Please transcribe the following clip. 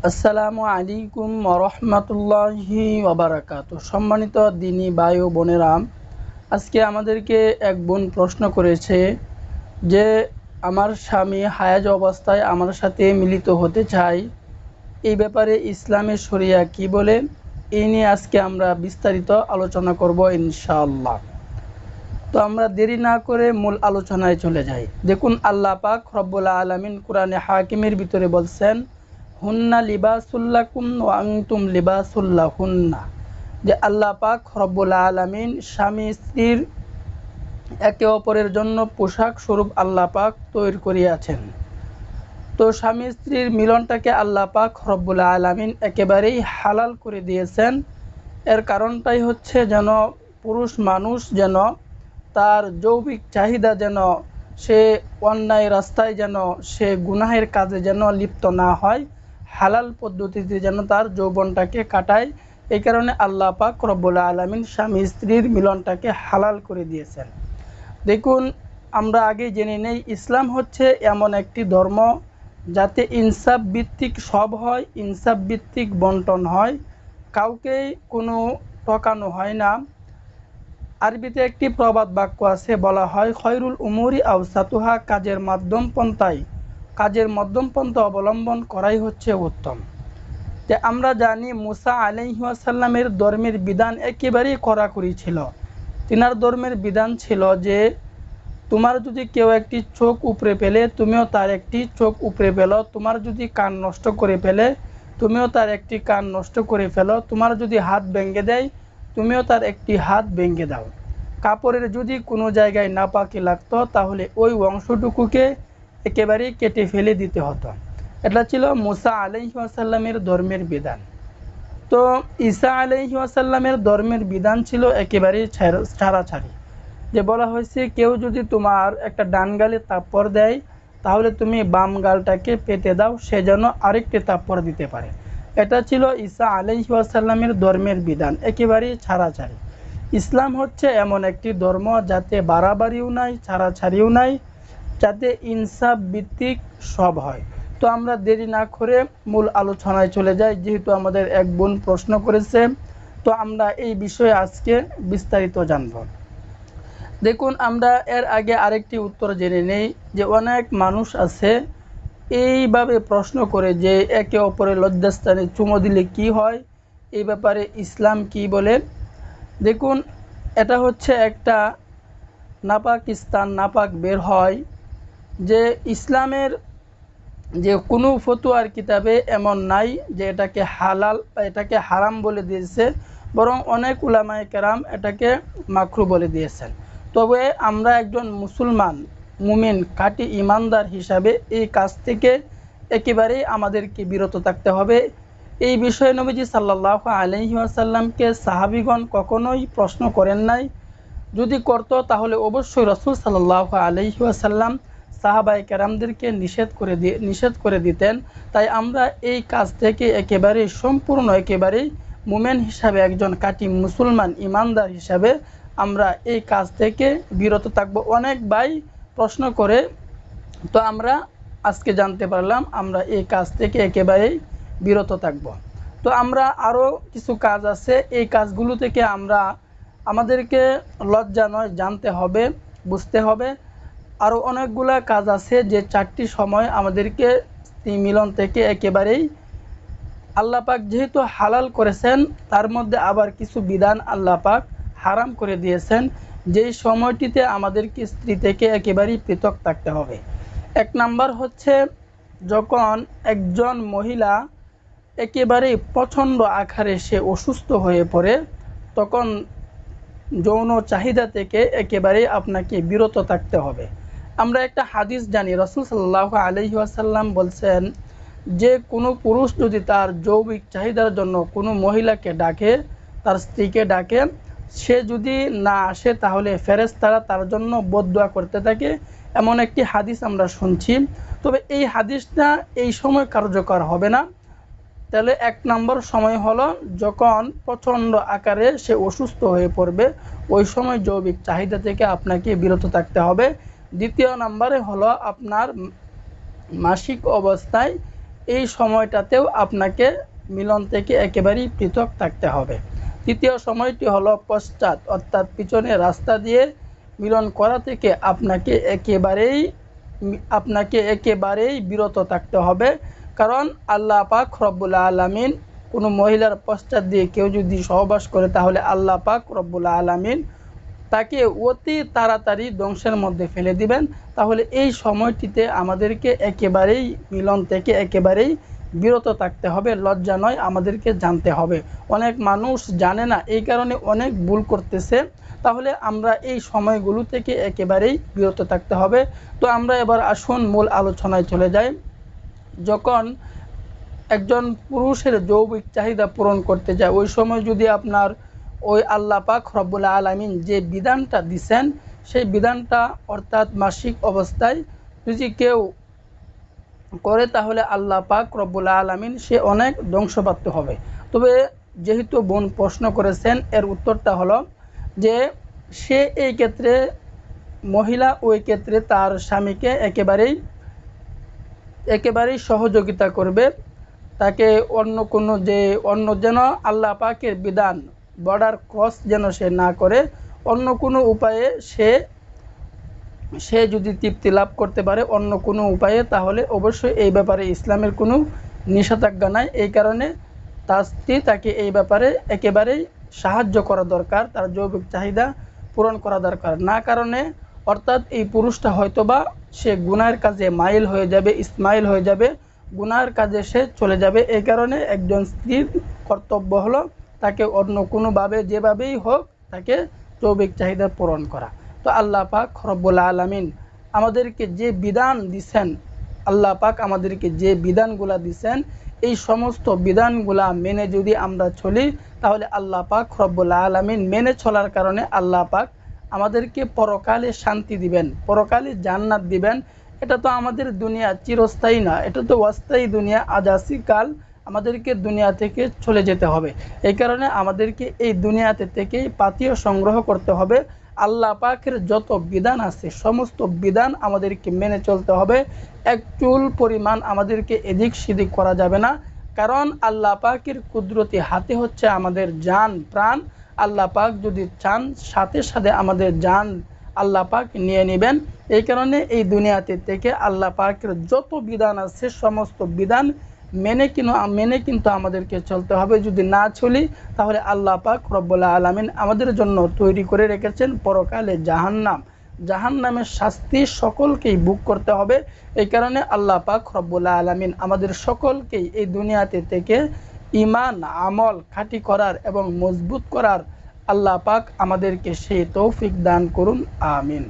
আসসালামু আলাইকুম ওরহমতুল্লাহি ওবারাকাতু। সম্মানিত দিনী ভাই ও বোনেরা, আজকে আমাদেরকে এক বোন প্রশ্ন করেছে যে আমার স্বামী হায়াজ অবস্থায় আমার সাথে মিলিত হতে চায়, এই ব্যাপারে ইসলামের শরিয়া কি বলে? এই নিয়ে আজকে আমরা বিস্তারিত আলোচনা করব ইনশাআল্লাহ। তো আমরা দেরি না করে মূল আলোচনায় চলে যাই। দেখুন, আল্লাহ পাক রব্বুল আলামিন কুরআনে হাকিমের ভিতরে বলছেন, হুন্না লিবাসুল্লাকুম ওয়া আনতুম লিবাসুল্লাহুন্না, যে আল্লাহ পাক রব্বুল আলামিন স্বামী স্ত্রীর একে অপরের জন্য পোশাক স্বরূপ আল্লাহ পাক তৈরি করিয়াছেন। তো স্বামী স্ত্রীর মিলনটাকে আল্লাহ পাক রব্বুল আলামিন একেবারেই হালাল করে দিয়েছেন। এর কারণটাই হচ্ছে যেন পুরুষ মানুষ যেন তার যৌবিক চাহিদা যেন সে অন্যায় রাস্তায় যেন সে গুনাহের কাজে যেন লিপ্ত না হয়, হালাল পদ্ধতিতে যেন তার যৌবনটাকে কাটায়। এই কারণে আল্লাহ পাক রব্বুল আলামিন স্বামী স্ত্রীর মিলনটাকে হালাল করে দিয়েছেন। দেখুন, আমরা আগে জেনে নেই, ইসলাম হচ্ছে এমন একটি ধর্ম যাতে ইনসাফ ভিত্তিক সব হয়, ইনসাফ ভিত্তিক বন্টন হয়, কাউকেই কোনো ঠকানো হয় না। আরবিতে একটি প্রবাদ বাক্য আছে, বলা হয় খয়রুল উমুরি আওসাতুহা, কাজের মধ্যম পন্থা অবলম্বন করাই হচ্ছে উত্তম। যে আমরা জানি মুসা আলাইহিস সালামের ধর্মের বিধান একেবারেই কড়াকড়ি ছিল। তিনার ধর্মের বিধান ছিল যে তোমার যদি কেউ একটি চোখ উপড়ে ফেলে তুমিও তার একটি চোখ উপড়ে ফেলো, তোমার যদি কান নষ্ট করে ফেলে তুমিও তার একটি কান নষ্ট করে ফেলো, তোমার যদি হাত ভেঙে দেয় তুমিও তার একটি হাত ভেঙে দাও। কাপড়ের যদি কোনো জায়গায় নাপাকি লাগতো তাহলে ওই অংশটুকুকে একেবারেই কেটে ফেলে দিতে হতো। এটা ছিল মুসা আলাইহিস সালামের ধর্মের বিধান। তো ঈসা আলাইহিস সালামের ধর্মের বিধান ছিল একেবারেই ছাড়াছাড়ি। যে বলা হয়েছে কেউ যদি তোমার একটা ডান গালে থাপ্পড় দেয় তাহলে তুমি বাম গালটাকে পেতে দাও, সে যেন আরেকটি থাপ্পড় দিতে পারে। এটা ছিল ঈসা আলাইহিস সালামের ধর্মের বিধান, একেবারেই ছাড়াছাড়ি। ইসলাম হচ্ছে এমন একটি ধর্ম যাতে বাড়াবাড়িও নাই, ছাড়াছাড়িও নাই, যাতে ইনসাফ ভিত্তিক সব হয়। তো আমরা দেরি না করে মূল আলোচনায় চলে যাই, যেহেতু আমাদের এক বোন প্রশ্ন করেছে। তো আমরা এই বিষয়ে আজকে বিস্তারিত জানব। দেখুন, আমরা এর আগে আরেকটি উত্তর জেনে নেই যে অনেক মানুষ আছে এইভাবে প্রশ্ন করে যে একে অপরের লজ্জাস্থানে চুমো দিলে কি হয়, এই ব্যাপারে ইসলাম কি বলে। দেখুন, এটা হচ্ছে একটা নাপাক স্থান, নাপাক বের হয়। যে ইসলামের যে কোনো ফতোয়ার কিতাবে এমন নাই যে এটাকে হালাল বা এটাকে হারাম বলে দিয়েছে, বরং অনেক উলামায়ে কেরাম এটাকে মাকরু বলে দিয়েছেন। তবে আমরা একজন মুসলমান মুমিন খাঁটি ইমানদার হিসাবে এই কাজ থেকে একেবারেই আমাদেরকে বিরত থাকতে হবে। এই বিষয়ে নবীজি সাল্লাল্লাহু আলাইহি ওয়াসাল্লামকে সাহাবীগণ কখনোই প্রশ্ন করেন নাই। যদি করতো তাহলে অবশ্যই রাসূল সাল্লাল্লাহু আলাইহি ওয়াসাল্লাম সাহাবায়ে কেরামদেরকে নিষেধ করে দিতেন। তাই আমরা এই কাজ থেকে একেবারেই সম্পূর্ণ একেবারেই মুমিন হিসাবে একজন খাঁটি মুসলমান ইমানদার হিসাবে আমরা এই কাজ থেকে বিরত থাকব। অনেক ভাই প্রশ্ন করে, তো আমরা আজকে জানতে পারলাম আমরা এই কাজ থেকে একেবারেই বিরত থাকব। তো আমরা আরও কিছু কাজ আছে, এই কাজগুলো থেকে আমাদেরকে লজ্জা নয়, জানতে হবে, বুঝতে হবে। আরও অনেকগুলা কাজ আছে যে চারটি সময় আমাদেরকে স্ত্রী মিলন থেকে একেবারেই আল্লাহ পাক যেহেতু হালাল করেছেন, তার মধ্যে আবার কিছু বিধান আল্লাহ পাক হারাম করে দিয়েছেন, যেই সময়টিতে আমাদেরকে স্ত্রী থেকে একেবারেই পৃথক থাকতে হবে। এক নাম্বার হচ্ছে যখন একজন মহিলা একেবারেই প্রচণ্ড আকারে সে অসুস্থ হয়ে পড়ে, তখন যৌন চাহিদা থেকে একেবারেই আপনাকে বিরত থাকতে হবে। আমরা একটা হাদিস জানি, রাসূল সাল্লাল্লাহু আলাইহি ওয়াসাল্লাম বলছেন যে কোনো পুরুষ যদি তার যৌবিক চাহিদার জন্য কোনো মহিলাকে ডাকে, তার স্ত্রীকে ডাকে, সে যদি না আসে তাহলে ফেরেশতারা তার জন্য বদদুয়া করতে থাকে। এমন একটি হাদিস আমরা শুনছি। তবে এই হাদিসটা এই সময় কার্যকর হবে না। তাহলে এক নম্বর সময় হলো যখন প্রচণ্ড আকারে সে অসুস্থ হয়ে পড়বে, ওই সময় যৌবিক চাহিদা থেকে আপনাকে বিরত থাকতে হবে। দ্বিতীয় নম্বরে হলো আপনার মাসিক অবস্থায় এই সময়টাতেও আপনাকে মিলন থেকে একেবারেই পৃথক থাকতে হবে। তৃতীয় সময়টি হলো পশ্চাৎ, অর্থাৎ পিছনে রাস্তা দিয়ে মিলন করা থেকে আপনাকে একেবারেই বিরত থাকতে হবে। কারণ আল্লাহ পাক রব্বুল আলামিন কোনো মহিলার পশ্চাৎ দিয়ে কেউ যদি সহবাস করে, তাহলে আল্লাহ পাক রব্বুল আলামিন তাকে অতি তাড়াতাড়ি ধ্বংসের মধ্যে ফেলে দিবেন। তাহলে এই সময়টিতে আমাদেরকে একেবারেই মিলন থেকে একেবারেই বিরত থাকতে হবে। লজ্জা নয়, আমাদেরকে জানতে হবে। অনেক মানুষ জানে না, এই কারণে অনেক ভুল করতেছে। তাহলে আমরা এই সময়গুলো থেকে একেবারেই বিরত থাকতে হবে। তো আমরা এবার আসুন মূল আলোচনায় চলে যাই। যখন একজন পুরুষের যৌবিক চাহিদা পূরণ করতে যায়, ওই সময় যদি আপনার ওই আল্লাহ পাক রব্বুল আলামিন যে বিধানটা দিছেন, সেই বিধানটা অর্থাৎ মাসিক অবস্থায় যদি কেউ করে, তাহলে আল্লাহ পাক রব্বুল আলামিন সে অনেক ধ্বংসপ্রাপ্ত হবে। তবে যেহেতু বোন প্রশ্ন করেছেন, এর উত্তরটা হলো যে সে এই ক্ষেত্রে, মহিলা ওই ক্ষেত্রে তার স্বামীকে একেবারেই সহযোগিতা করবে। তাকে অন্য যেন আল্লাহ পাকের বিধান বর্ডার ক্রস যেন সে না করে, অন্য কোনো উপায়ে সে যদি তৃপ্তি লাভ করতে পারে অন্য কোনো উপায়ে, তাহলে অবশ্যই এই ব্যাপারে ইসলামের কোনো নিষেধাজ্ঞা নাই। এই কারণে তার স্ত্রী তাকে এই ব্যাপারে একেবারেই সাহায্য করা দরকার, তার যৌবিক চাহিদা পূরণ করা দরকার। না কারণে অর্থাৎ এই পুরুষটা হয়তোবা সে গুনাহের কাজে মাইল হয়ে যাবে, ইসমাইল হয়ে যাবে, গুনাহের কাজে সে চলে যাবে। এই কারণে একজন স্ত্রীর কর্তব্য হলো তাকে অন্য কোনোভাবে, যেভাবেই হোক, তাকে যৌবিক চাহিদা পূরণ করা। তো আল্লাহ পাক রব্বুল আলামিন আমাদেরকে যে বিধান দিছেন, আল্লাহ পাক আমাদেরকে যে বিধানগুলা দিছেন, এই সমস্ত বিধানগুলা মেনে যদি আমরা চলি, তাহলে আল্লাহ পাক রব্বুল আলামিন মেনে চলার কারণে আল্লাহ পাক আমাদেরকে পরকালে শান্তি দিবেন, পরকালে জান্নাত দিবেন। এটা তো আমাদের দুনিয়া চিরস্থায়ী না, এটা তো অস্থায়ী দুনিয়া, আজাসি কাল আমাদেরকে দুনিয়া থেকে চলে যেতে হবে। এই কারণে আমাদেরকে এই দুনিয়াতে থেকেই পাথেয় সংগ্রহ করতে হবে। আল্লাহ পাকের যত বিধান আছে সমস্ত বিধান আমাদেরকে মেনে চলতে হবে। এক চুল পরিমাণ আমাদেরকে এদিক সেদিক করা যাবে না। কারণ আল্লাহ পাকের কুদরতি হাতে হচ্ছে আমাদের জান প্রাণ। আল্লাহ পাক যদি চান, সাথে সাথে আমাদের জান আল্লাহ পাক নিয়ে নেবেন। এই কারণে এই দুনিয়াতে থেকে আল্লাহ পাকের যত বিধান আছে সমস্ত বিধান মেনে কিন্তু আমাদেরকে চলতে হবে। যদি না চলি, তাহলে আল্লাহ পাক রব্বুল আলামিন আমাদের জন্য তৈরি করে রেখেছেন পরকালে জাহান্নামের শাস্তি সকলকেই ভোগ করতে হবে। এই কারণে আল্লাহ পাক রব্বুল আলামিন আমাদের সকলকেই এই দুনিয়াতে থেকে ঈমান আমল খাঁটি করার এবং মজবুত করার আল্লাহ পাক আমাদেরকে সেই তৌফিক দান করুন। আমিন।